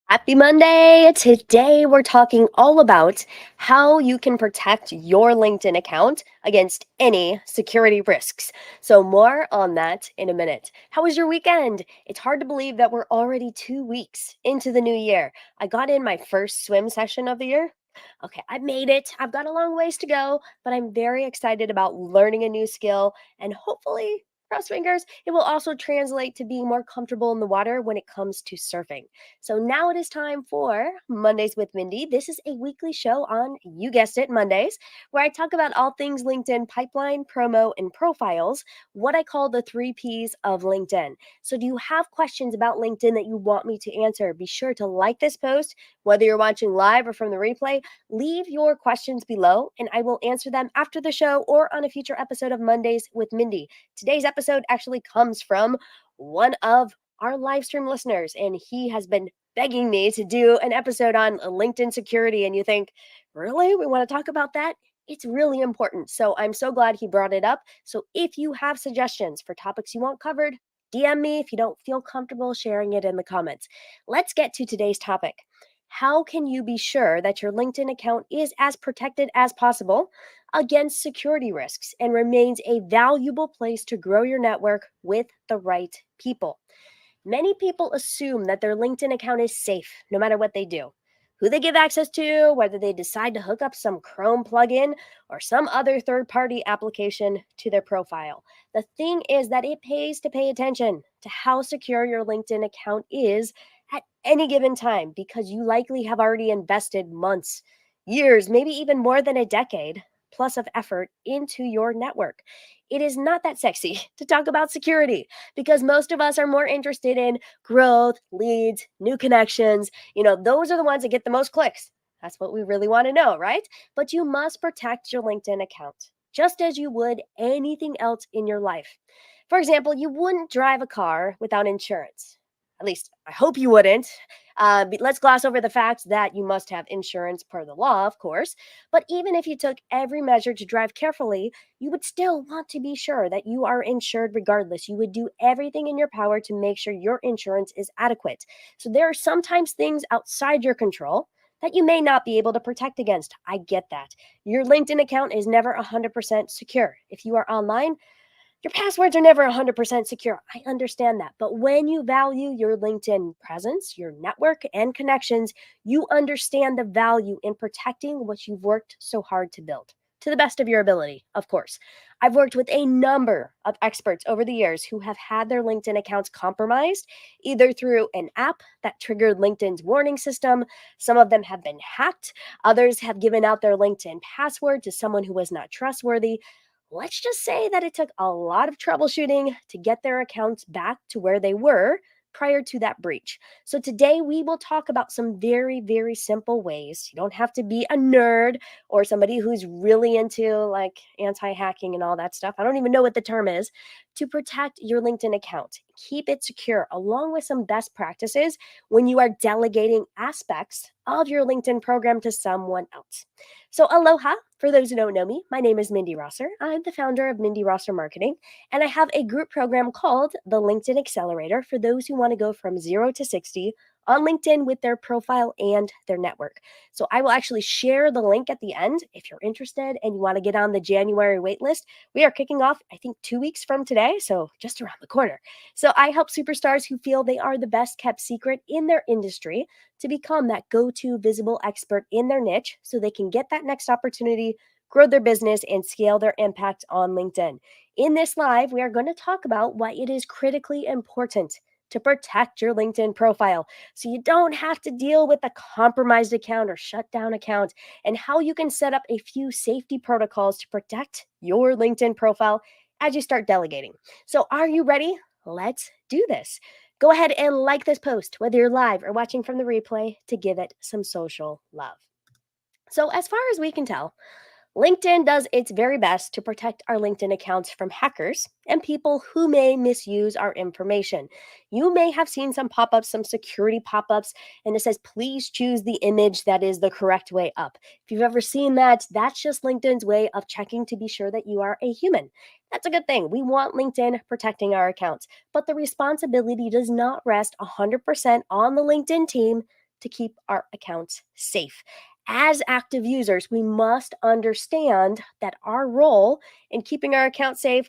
Happy Monday! Today we're talking all about how you can protect your LinkedIn account against any security risks. So, more on that in a minute. How was your weekend? It's hard to believe that we're already 2 weeks into the new year. I got in my first swim session of the year. Okay, I made it. I've got a long ways to go, but I'm very excited about learning a new skill and hopefully, cross fingers, it will also translate to being more comfortable in the water when it comes to surfing. So now it is time for Mondays with Mindy. This is a weekly show on, you guessed it, Mondays, where I talk about all things LinkedIn pipeline, promo, and profiles, what I call the three P's of LinkedIn. So do you have questions about LinkedIn that you want me to answer? Be sure to like this post, whether you're watching live or from the replay. Leave your questions below, and I will answer them after the show or on a future episode of Mondays with Mindy. Today's episode actually comes from one of our live stream listeners, and he has been begging me to do an episode on LinkedIn security. And you think, really? We want to talk about that? It's really important. So I'm so glad he brought it up. So if you have suggestions for topics you want covered, DM me if you don't feel comfortable sharing it in the comments. Let's get to today's topic. How can you be sure that your LinkedIn account is as protected as possible against security risks and remains a valuable place to grow your network with the right people? Many people assume that their LinkedIn account is safe no matter what they do. Who they give access to, whether they decide to hook up some Chrome plugin or some other third party application to their profile. The thing is that it pays to pay attention to how secure your LinkedIn account is at any given time because you likely have already invested months, years, maybe even more than a decade plus of effort into your network. It is not that sexy to talk about security because most of us are more interested in growth, leads, new connections. Those are the ones that get the most clicks. That's what we really want to know, right? But you must protect your LinkedIn account just as you would anything else in your life. For example, you wouldn't drive a car without insurance. At least, I hope you wouldn't. But let's gloss over the fact that you must have insurance per the law, of course. But even if you took every measure to drive carefully, you would still want to be sure that you are insured regardless. You would do everything in your power to make sure your insurance is adequate. So there are sometimes things outside your control that you may not be able to protect against. I get that. Your LinkedIn account is never 100% secure. If you are online, your passwords are never 100% secure. I understand that. But when you value your LinkedIn presence, your network, and connections, you understand the value in protecting what you've worked so hard to build. To the best of your ability, of course. I've worked with a number of experts over the years who have had their LinkedIn accounts compromised, either through an app that triggered LinkedIn's warning system. Some of them have been hacked. Others have given out their LinkedIn password to someone who was not trustworthy. Let's just say that it took a lot of troubleshooting to get their accounts back to where they were prior to that breach. So today we will talk about some very, very simple ways. You don't have to be a nerd or somebody who's really into like anti-hacking and all that stuff. I don't even know what the term is to protect your LinkedIn account. Keep it secure along with some best practices when you are delegating aspects of your LinkedIn program to someone else. So, aloha. For those who don't know me, my name is Mindy Rosser. I'm the founder of Mindy Rosser Marketing, and I have a group program called the LinkedIn Accelerator for those who want to go from 0 to 60 on LinkedIn with their profile and their network. So, I will actually share the link at the end if you're interested and you want to get on the January waitlist. We are kicking off, I think, 2 weeks from today, so just around the corner. So, I help superstars who feel they are the best kept secret in their industry to become that go to visible expert in their niche so they can get that next opportunity, grow their business, and scale their impact on LinkedIn. In this live, we are going to talk about why it is critically important to protect your LinkedIn profile so you don't have to deal with a compromised account or shut down account, and how you can set up a few safety protocols to protect your LinkedIn profile as you start delegating. So, are you ready? Let's do this. Go ahead and like this post, whether you're live or watching from the replay, to give it some social love. So, as far as we can tell, LinkedIn does its very best to protect our LinkedIn accounts from hackers and people who may misuse our information. You may have seen some pop ups, some security pop ups, and it says, please choose the image that is the correct way up. If you've ever seen that, that's just LinkedIn's way of checking to be sure that you are a human. That's a good thing. We want LinkedIn protecting our accounts, but the responsibility does not rest 100% on the LinkedIn team to keep our accounts safe. As active users, we must understand that our role in keeping our account safe,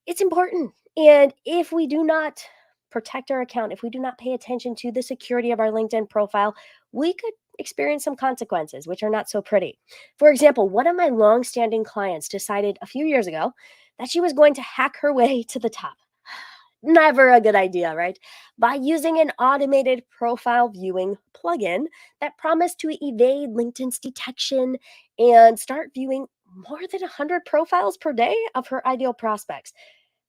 it's important. And if we do not protect our account, if we do not pay attention to the security of our LinkedIn profile, we could experience some consequences, which are not so pretty. For example, one of my long-standing clients decided a few years ago that she was going to hack her way to the top. Never a good idea, right? By using an automated profile viewing plugin that promised to evade LinkedIn's detection and start viewing more than 100 profiles per day of her ideal prospects.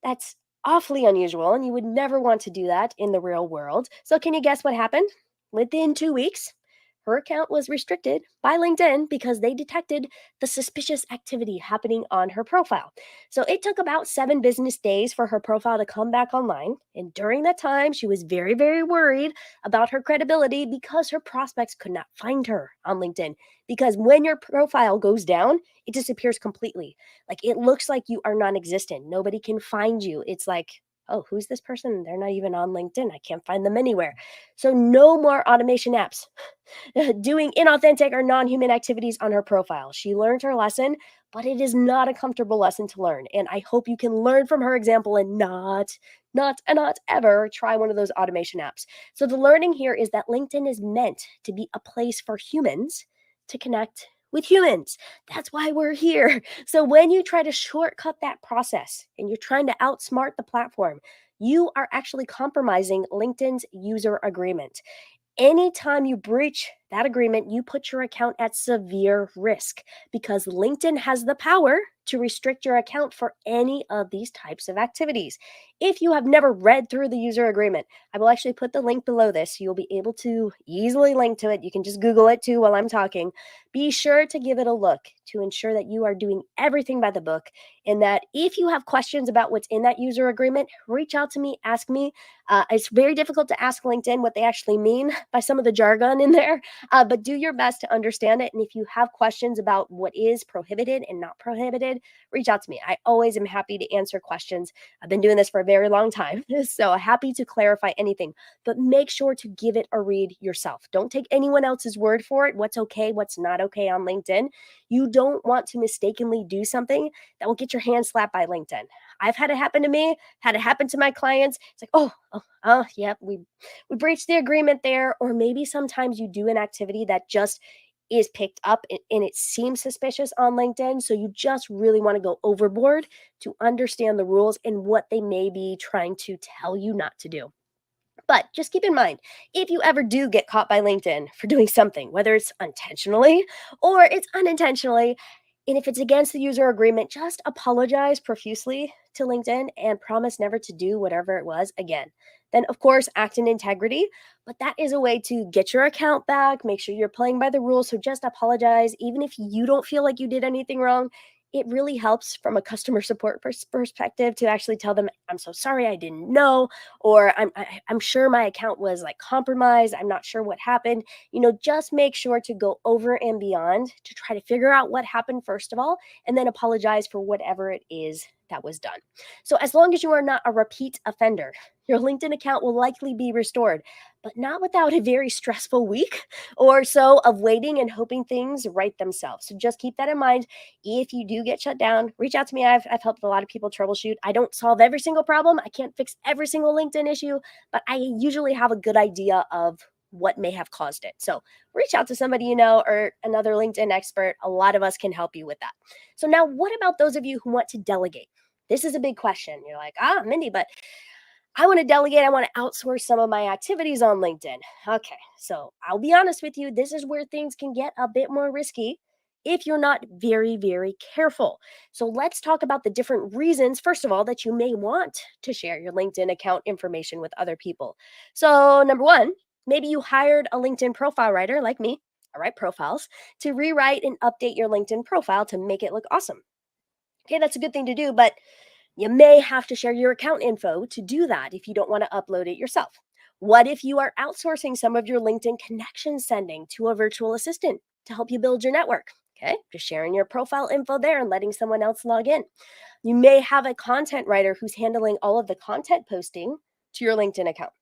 That's awfully unusual, and you would never want to do that in the real world. So, can you guess what happened? Within 2 weeks, her account was restricted by LinkedIn because they detected the suspicious activity happening on her profile. So, it took about 7 business days for her profile to come back online. And during that time, she was very, very worried about her credibility because her prospects could not find her on LinkedIn. Because when your profile goes down, it disappears completely. Like, it looks like you are non-existent. Nobody can find you. It's like, "Oh, who's this person? They're not even on LinkedIn. I can't find them anywhere." So no more automation apps doing inauthentic or non-human activities on her profile. She learned her lesson, but it is not a comfortable lesson to learn. And I hope you can learn from her example and not ever try one of those automation apps. So the learning here is that LinkedIn is meant to be a place for humans to connect with humans. That's why we're here. So when you try to shortcut that process and you're trying to outsmart the platform, you are actually compromising LinkedIn's user agreement. Anytime you breach that agreement, you put your account at severe risk because LinkedIn has the power to restrict your account for any of these types of activities. If you have never read through the user agreement, I will actually put the link below this so you'll be able to easily link to it. You can just Google it too while I'm talking. Be sure to give it a look to ensure that you are doing everything by the book, and that if you have questions about what's in that user agreement, reach out to me, ask me. It's very difficult to ask LinkedIn what they actually mean by some of the jargon in there, but do your best to understand it. And if you have questions about what is prohibited and not prohibited, reach out to me. I always am happy to answer questions. I've been doing this for a very long time, so happy to clarify anything, but make sure to give it a read yourself. Don't take anyone else's word for it, what's okay, what's not okay on LinkedIn. You don't want to mistakenly do something that will get your hand slapped by LinkedIn. I've had it happen to me, had it happen to my clients. It's like, yeah, we breached the agreement there. Or maybe sometimes you do an activity that just is picked up and it seems suspicious on LinkedIn. So you just really want to go overboard to understand the rules and what they may be trying to tell you not to do. But just keep in mind, if you ever do get caught by LinkedIn for doing something, whether it's intentionally or it's unintentionally, and if it's against the user agreement, just apologize profusely to LinkedIn and promise never to do whatever it was again. Then, of course, act in integrity, but that is a way to get your account back, make sure you're playing by the rules. So just apologize, even if you don't feel like you did anything wrong. It really helps from a customer support perspective to actually tell them, "I'm so sorry, I didn't know," or I'm sure my account was like compromised. I'm not sure what happened. Just make sure to go over and beyond to try to figure out what happened first of all, and then apologize for whatever it is that was done. So as long as you are not a repeat offender, your LinkedIn account will likely be restored, but not without a very stressful week or so of waiting and hoping things right themselves. So just keep that in mind. If you do get shut down, reach out to me. I've helped a lot of people troubleshoot. I don't solve every single problem. I can't fix every single LinkedIn issue, but I usually have a good idea of what may have caused it. So reach out to somebody you know or another LinkedIn expert. A lot of us can help you with that. So now, what about those of you who want to delegate? This is a big question. You're like, Mindy, but I want to delegate. I want to outsource some of my activities on LinkedIn. Okay, so I'll be honest with you. This is where things can get a bit more risky if you're not very, very careful. So let's talk about the different reasons, first of all, that you may want to share your LinkedIn account information with other people. So, number one, maybe you hired a LinkedIn profile writer like me. I write profiles to rewrite and update your LinkedIn profile to make it look awesome. Okay, that's a good thing to do, but you may have to share your account info to do that if you don't want to upload it yourself. What if you are outsourcing some of your LinkedIn connection sending to a virtual assistant to help you build your network? Okay, just sharing your profile info there and letting someone else log in. You may have a content writer who's handling all of the content posting to your LinkedIn account.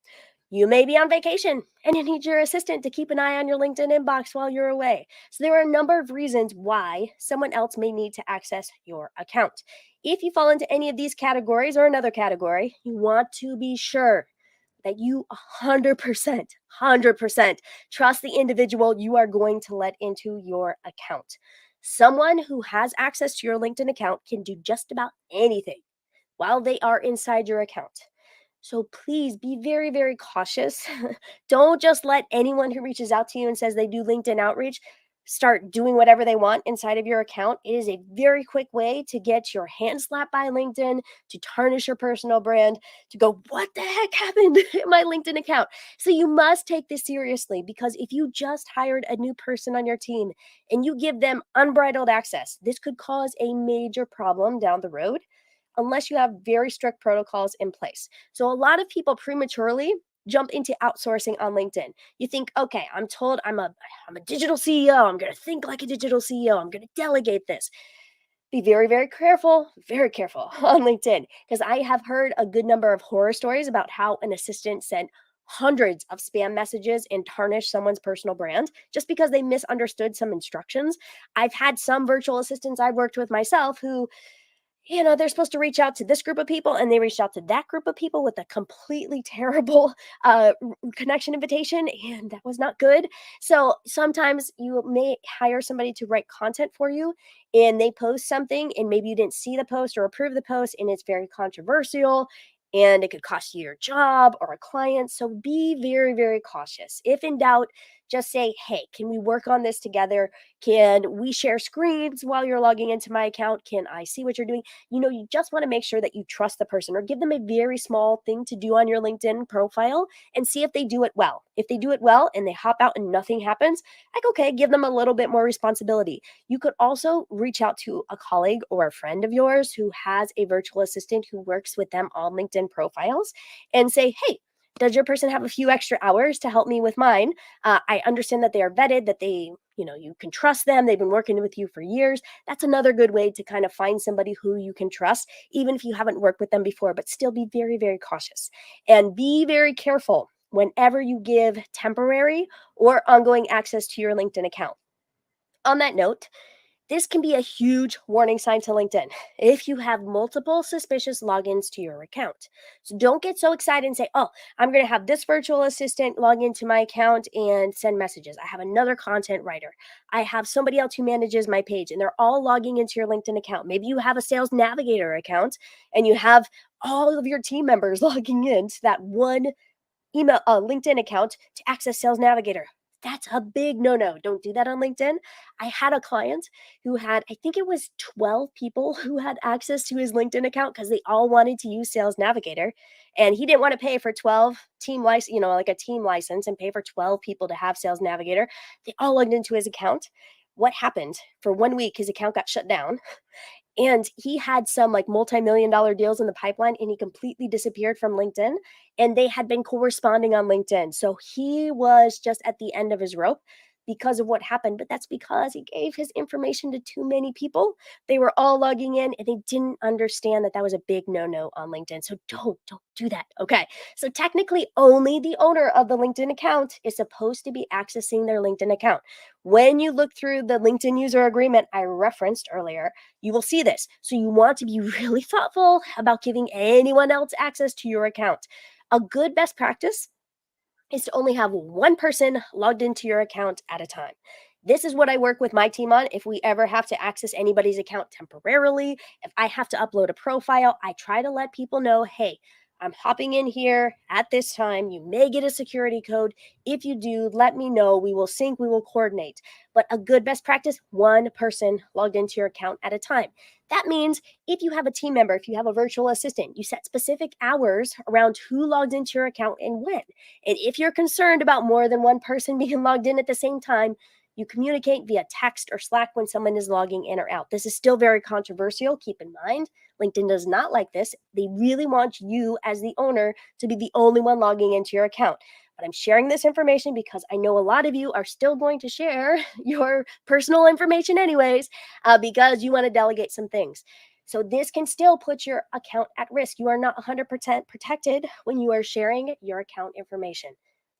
You may be on vacation and you need your assistant to keep an eye on your LinkedIn inbox while you're away. So, there are a number of reasons why someone else may need to access your account. If you fall into any of these categories or another category, you want to be sure that you 100% trust the individual you are going to let into your account. Someone who has access to your LinkedIn account can do just about anything while they are inside your account. So please be very, very cautious. Don't just let anyone who reaches out to you and says they do LinkedIn outreach start doing whatever they want inside of your account. It is a very quick way to get your hand slapped by LinkedIn, to tarnish your personal brand, to go, what the heck happened in my LinkedIn account? So you must take this seriously, because if you just hired a new person on your team and you give them unbridled access, this could cause a major problem down the road unless you have very strict protocols in place. So a lot of people prematurely jump into outsourcing on LinkedIn. You think, okay, I'm told I'm a digital CEO. I'm going to think like a digital CEO. I'm going to delegate this. Be very, very careful on LinkedIn, because I have heard a good number of horror stories about how an assistant sent hundreds of spam messages and tarnished someone's personal brand just because they misunderstood some instructions. I've had some virtual assistants I've worked with myself who, they're supposed to reach out to this group of people and they reached out to that group of people with a completely terrible connection invitation, and that was not good. So sometimes you may hire somebody to write content for you and they post something and maybe you didn't see the post or approve the post and it's very controversial and it could cost you your job or a client. So be very, very cautious. If in doubt, just say, hey, can we work on this together? Can we share screens while you're logging into my account? Can I see what you're doing? You just want to make sure that you trust the person, or give them a very small thing to do on your LinkedIn profile and see if they do it well. If they do it well and they hop out and nothing happens, like, okay, give them a little bit more responsibility. You could also reach out to a colleague or a friend of yours who has a virtual assistant who works with them on LinkedIn profiles and say, hey, does your person have a few extra hours to help me with mine? I understand that they are vetted, that you can trust them. They've been working with you for years. That's another good way to kind of find somebody who you can trust, even if you haven't worked with them before, but still be very, very cautious and be very careful whenever you give temporary or ongoing access to your LinkedIn account. On that note, this can be a huge warning sign to LinkedIn if you have multiple suspicious logins to your account. So don't get so excited and say, oh, I'm going to have this virtual assistant log into my account and send messages. I have another content writer. I have somebody else who manages my page, and they're all logging into your LinkedIn account. Maybe you have a sales navigator account and you have all of your team members logging into that one email LinkedIn account to access Sales Navigator. That's a big no-no. Don't do that on LinkedIn. I had a client who had, I think it was 12 people who had access to his LinkedIn account because they all wanted to use Sales Navigator. And he didn't want to pay for 12 team license, like a team license, and pay for 12 people to have Sales Navigator. They all logged into his account. What happened? For 1 week, his account got shut down. And he had some like multi-million dollar deals in the pipeline and he completely disappeared from LinkedIn, and they had been corresponding on LinkedIn. So he was just at the end of his rope because of what happened, but that's because he gave his information to too many people. They were all logging in and they didn't understand that that was a big no-no on LinkedIn. So don't do that. Okay. So technically only the owner of the LinkedIn account is supposed to be accessing their LinkedIn account. When you look through the LinkedIn user agreement I referenced earlier, you will see this. So you want to be really thoughtful about giving anyone else access to your account. A good best practice is to only have one person logged into your account at a time. This is what I work with my team on. If we ever have to access anybody's account temporarily, if I have to upload a profile, I try to let people know, hey, I'm hopping in here at this time. You may get a security code. If you do, let me know. We will sync, we will coordinate. But a good best practice, one person logged into your account at a time. That means if you have a team member, if you have a virtual assistant, you set specific hours around who logged into your account and when. And if you're concerned about more than one person being logged in at the same time, you communicate via text or Slack when someone is logging in or out. This is still very controversial. Keep in mind, LinkedIn does not like this. They really want you as the owner to be the only one logging into your account. But I'm sharing this information because I know a lot of you are still going to share your personal information anyways, because you want to delegate some things. So this can still put your account at risk. You are not 100% protected when you are sharing your account information.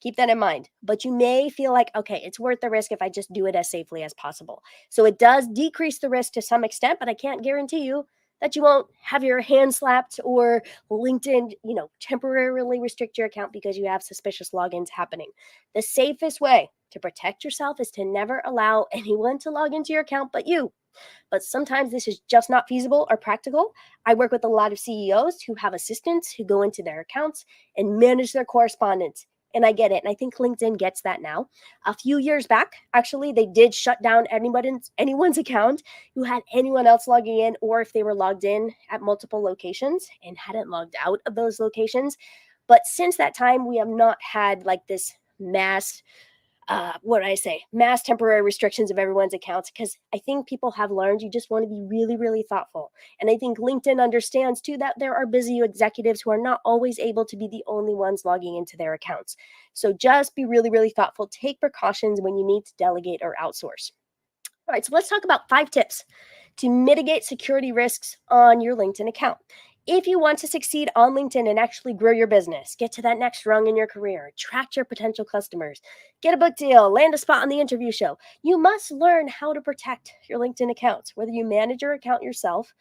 Keep that in mind. But you may feel like, okay, it's worth the risk if I just do it as safely as possible. So it does decrease the risk to some extent, but I can't guarantee you that you won't have your hand slapped or LinkedIn, temporarily restrict your account because you have suspicious logins happening. The safest way to protect yourself is to never allow anyone to log into your account but you. But sometimes this is just not feasible or practical. I work with a lot of CEOs who have assistants who go into their accounts and manage their correspondence. And I get it. And I think LinkedIn gets that now. A few years back, actually, they did shut down anyone's account who had anyone else logging in, or if they were logged in at multiple locations and hadn't logged out of those locations. But since that time, we have not had like this mass what do I say, mass temporary restrictions of everyone's accounts, because I think people have learned you just want to be really, really thoughtful. And I think LinkedIn understands too that there are busy executives who are not always able to be the only ones logging into their accounts. So just be really, really thoughtful. Take precautions when you need to delegate or outsource. All right, so let's talk about 5 tips to mitigate security risks on your LinkedIn account. If you want to succeed on LinkedIn and actually grow your business, get to that next rung in your career, attract your potential customers, get a book deal, land a spot on the interview show, you must learn how to protect your LinkedIn accounts, whether you manage your account yourself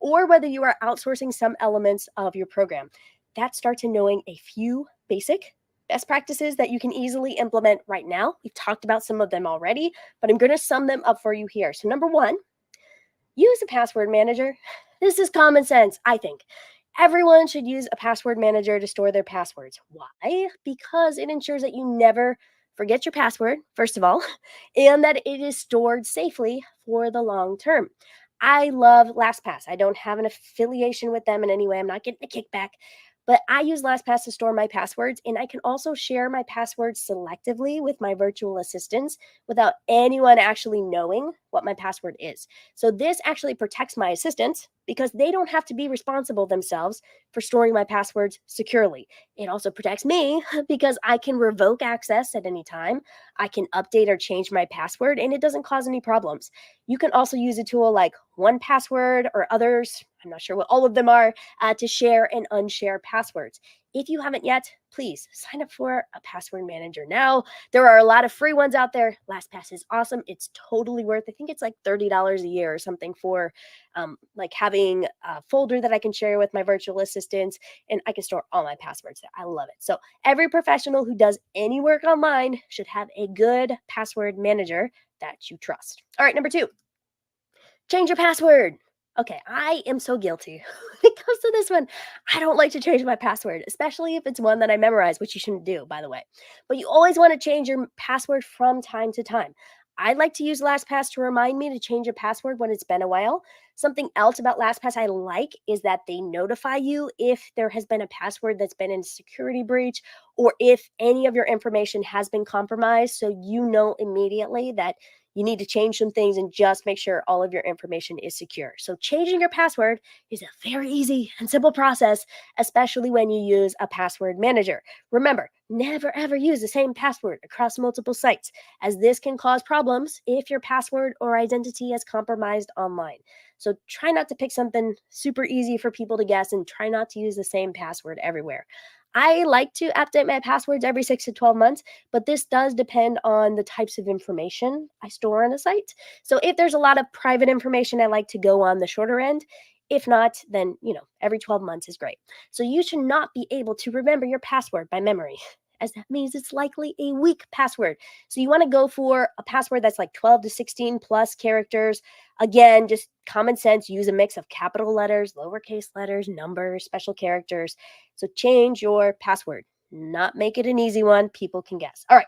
or whether you are outsourcing some elements of your program. That starts in knowing a few basic best practices that you can easily implement right now. We've talked about some of them already, but I'm going to sum them up for you here. So, number one, use a password manager. This is common sense, I think. Everyone should use a password manager to store their passwords. Why? Because it ensures that you never forget your password, first of all, and that it is stored safely for the long term. I love LastPass. I don't have an affiliation with them in any way. I'm not getting a kickback, but I use LastPass to store my passwords, and I can also share my passwords selectively with my virtual assistants without anyone actually knowing what my password is. So this actually protects my assistants because they don't have to be responsible themselves for storing my passwords securely. It also protects me because I can revoke access at any time. I can update or change my password and it doesn't cause any problems. You can also use a tool like 1Password or others. I'm not sure what all of them are to share and unshare passwords. If you haven't yet, please sign up for a password manager now. There are a lot of free ones out there. LastPass is awesome. It's totally worth. I think it's like $30 a year or something for like having a folder that I can share with my virtual assistants, and I can store all my passwords there. I love it. So every professional who does any work online should have a good password manager that you trust. All right, number two, change your password. Okay, I am so guilty when it comes to this one. I don't like to change my password, especially if it's one that I memorize, which you shouldn't do, by the way. But you always want to change your password from time to time. I like to use LastPass to remind me to change a password when it's been a while. Something else about LastPass I like is that they notify you if there has been a password that's been in a security breach or if any of your information has been compromised. So you know immediately that you need to change some things and just make sure all of your information is secure. So, changing your password is a very easy and simple process, especially when you use a password manager. Remember, never ever use the same password across multiple sites, as this can cause problems if your password or identity is compromised online. So, try not to pick something super easy for people to guess and try not to use the same password everywhere. I like to update my passwords every 6 to 12 months, but this does depend on the types of information I store on a site. So if there's a lot of private information, I like to go on the shorter end. If not, then, every 12 months is great. So you should not be able to remember your password by memory, as that means it's likely a weak password. So you want to go for a password that's like 12 to 16 plus characters. Again, just common sense, use a mix of capital letters, lowercase letters, numbers, special characters. So change your password, not make it an easy one people can guess. All right.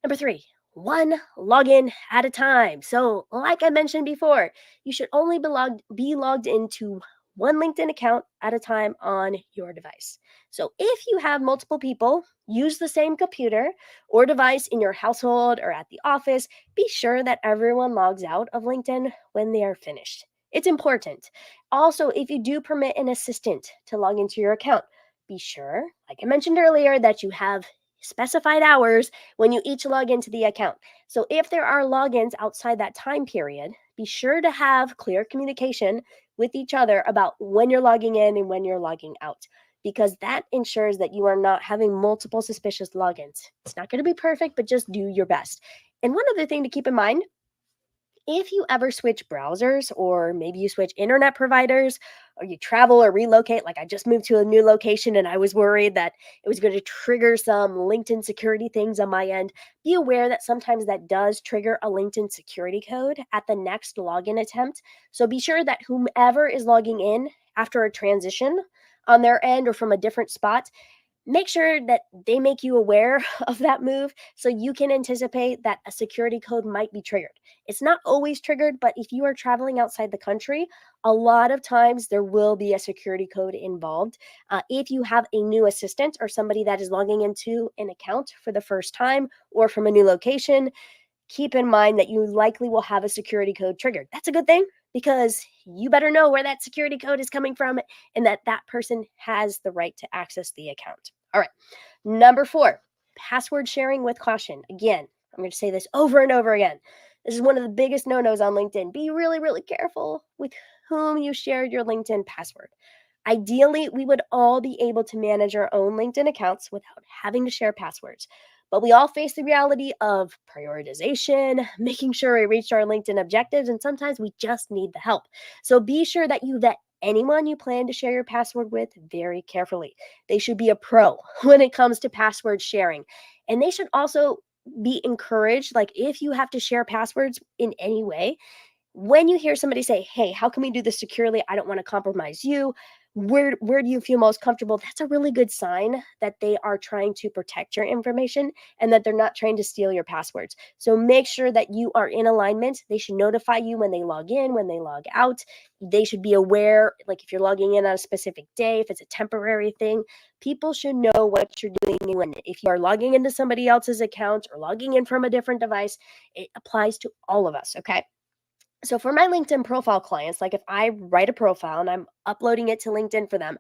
Number three, one login at a time. So, like I mentioned before, you should only be logged into one LinkedIn account at a time on your device. So, if you have multiple people use the same computer or device in your household or at the office, be sure that everyone logs out of LinkedIn when they are finished. It's important. Also, if you do permit an assistant to log into your account, be sure, like I mentioned earlier, that you have specified hours when you each log into the account. So if there are logins outside that time period, be sure to have clear communication with each other about when you're logging in and when you're logging out, because that ensures that you are not having multiple suspicious logins. It's not going to be perfect, but just do your best. And one other thing to keep in mind, if you ever switch browsers or maybe you switch internet providers or you travel or relocate, like I just moved to a new location and I was worried that it was going to trigger some LinkedIn security things on my end, be aware that sometimes that does trigger a LinkedIn security code at the next login attempt. So be sure that whomever is logging in after a transition on their end or from a different spot, make sure that they make you aware of that move so you can anticipate that a security code might be triggered. It's not always triggered, but if you are traveling outside the country, a lot of times there will be a security code involved. If you have a new assistant or somebody that is logging into an account for the first time or from a new location, keep in mind that you likely will have a security code triggered. That's a good thing because you better know where that security code is coming from and that that person has the right to access the account. All right. Number 4, password sharing with caution. Again, I'm going to say this over and over again. This is one of the biggest no-nos on LinkedIn. Be really, really careful with whom you share your LinkedIn password. Ideally, we would all be able to manage our own LinkedIn accounts without having to share passwords. But we all face the reality of prioritization, making sure we reach our LinkedIn objectives, and sometimes we just need the help. So be sure that you vet anyone you plan to share your password with very carefully. They should be a pro when it comes to password sharing. And they should also be encouraged, like if you have to share passwords in any way, when you hear somebody say, "Hey, how can we do this securely? I don't want to compromise you. Where do you feel most comfortable?" That's a really good sign that they are trying to protect your information and that they're not trying to steal your passwords. So make sure that you are in alignment. They should notify you when they log in, when they log out. They should be aware, like if you're logging in on a specific day, if it's a temporary thing, people should know what you're doing. When if you are logging into somebody else's account or logging in from a different device, it applies to all of us, okay? So for my LinkedIn profile clients, like if I write a profile and I'm uploading it to LinkedIn for them,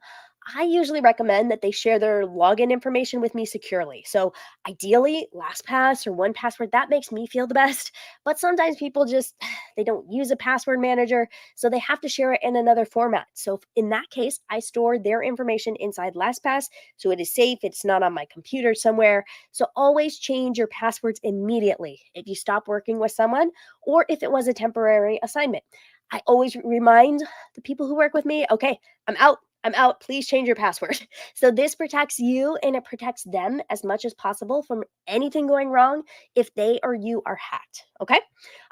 I usually recommend that they share their login information with me securely. So ideally, LastPass or 1Password, that makes me feel the best. But sometimes people just they don't use a password manager, so they have to share it in another format. So in that case, I store their information inside LastPass, so it is safe. It's not on my computer somewhere. So always change your passwords immediately if you stop working with someone or if it was a temporary assignment. I always remind the people who work with me, okay, I'm out. I'm out. Please change your password. So this protects you and it protects them as much as possible from anything going wrong if they or you are hacked. Okay.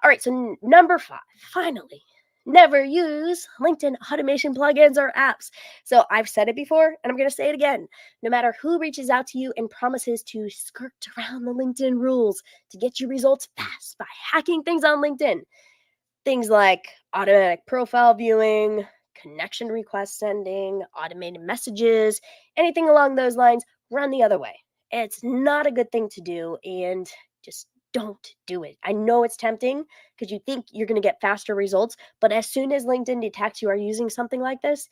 All right. So number 5, finally, never use LinkedIn automation plugins or apps. So I've said it before and I'm going to say it again. No matter who reaches out to you and promises to skirt around the LinkedIn rules to get you results fast by hacking things on LinkedIn, things like automatic profile viewing, connection request sending, automated messages, anything along those lines, run the other way. It's not a good thing to do and just don't do it. I know it's tempting because you think you're going to get faster results, but as soon as LinkedIn detects you are using something like this,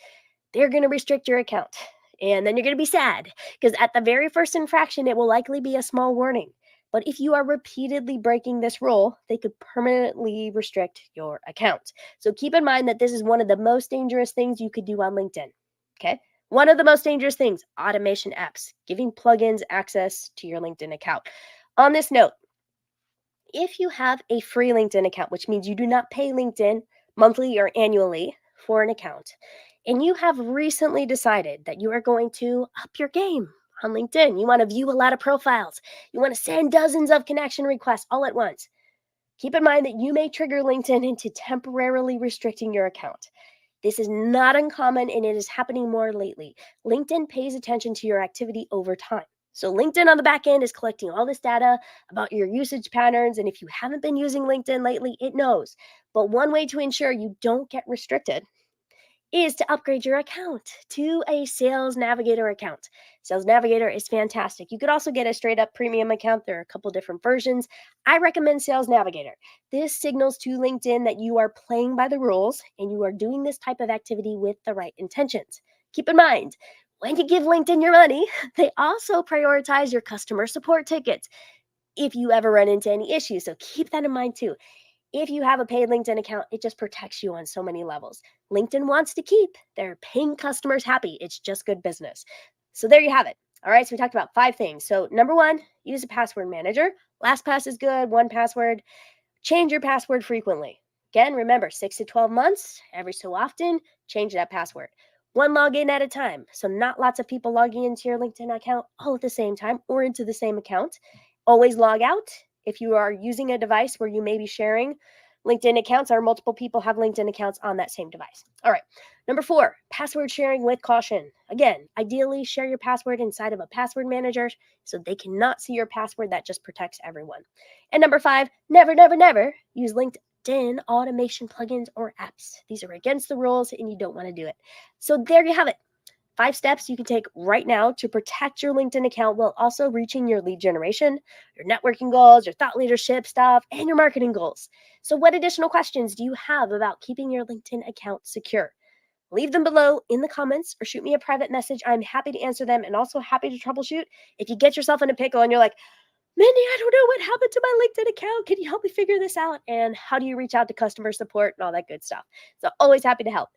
they're going to restrict your account. And then you're going to be sad because at the very first infraction, it will likely be a small warning. But if you are repeatedly breaking this rule, they could permanently restrict your account. So keep in mind that this is one of the most dangerous things you could do on LinkedIn. Okay. One of the most dangerous things, automation apps, giving plugins access to your LinkedIn account. On this note, if you have a free LinkedIn account, which means you do not pay LinkedIn monthly or annually for an account, and you have recently decided that you are going to up your game on LinkedIn, you want to view a lot of profiles, you want to send dozens of connection requests all at once, keep in mind that you may trigger LinkedIn into temporarily restricting your account. This is not uncommon and it is happening more lately. LinkedIn pays attention to your activity over time. So LinkedIn on the back end is collecting all this data about your usage patterns. And if you haven't been using LinkedIn lately, it knows. But one way to ensure you don't get restricted is to upgrade your account to a Sales Navigator account. Sales Navigator is fantastic. You could also get a straight up premium account. There are a couple different versions. I recommend Sales Navigator. This signals to LinkedIn that you are playing by the rules and you are doing this type of activity with the right intentions. Keep in mind, when you give LinkedIn your money, they also prioritize your customer support tickets if you ever run into any issues. So keep that in mind too. If you have a paid LinkedIn account, it just protects you on so many levels. LinkedIn wants to keep their paying customers happy. It's just good business. So there you have it. All right, so we talked about 5 things. So number 1, use a password manager. LastPass is good, 1Password. Change your password frequently. Again, remember 6 to 12 months, every so often, change that password. One login at a time. So, not lots of people logging into your LinkedIn account all at the same time or into the same account. Always log out. If you are using a device where you may be sharing LinkedIn accounts or multiple people have LinkedIn accounts on that same device. All right. Number 4, password sharing with caution. Again, ideally share your password inside of a password manager so they cannot see your password. That just protects everyone. And number 5, never, never, never use LinkedIn automation plugins or apps. These are against the rules and you don't want to do it. So there you have it. 5 steps you can take right now to protect your LinkedIn account while also reaching your lead generation, your networking goals, your thought leadership stuff, and your marketing goals. So, what additional questions do you have about keeping your LinkedIn account secure? Leave them below in the comments or shoot me a private message. I'm happy to answer them and also happy to troubleshoot. If you get yourself in a pickle and you're like, Mindy, I don't know what happened to my LinkedIn account. Can you help me figure this out? And how do you reach out to customer support and all that good stuff? So, always happy to help.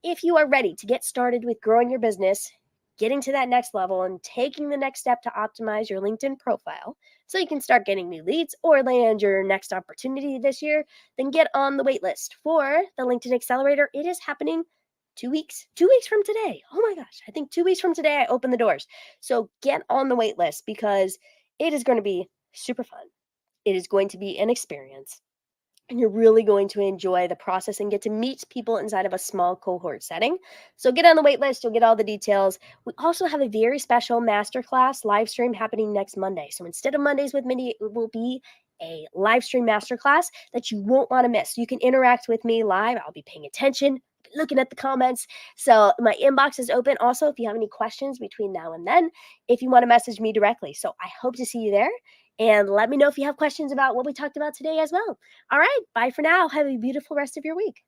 If you are ready to get started with growing your business, getting to that next level, and taking the next step to optimize your LinkedIn profile so you can start getting new leads or land your next opportunity this year, then get on the wait list for the LinkedIn Accelerator. It is happening 2 weeks from today. Oh my gosh, I think 2 weeks from today I open the doors. So get on the wait list because it is going to be super fun. It is going to be an experience. And you're really going to enjoy the process and get to meet people inside of a small cohort setting. So get on the wait list, you'll get all the details. We also have a very special masterclass live stream happening next Monday. So instead of Mondays with Mindy, it will be a live stream masterclass that you won't want to miss. You can interact with me live. I'll be paying attention, looking at the comments. So my inbox is open. Also, if you have any questions between now and then, if you want to message me directly. So I hope to see you there. And let me know if you have questions about what we talked about today as well. All right, bye for now. Have a beautiful rest of your week.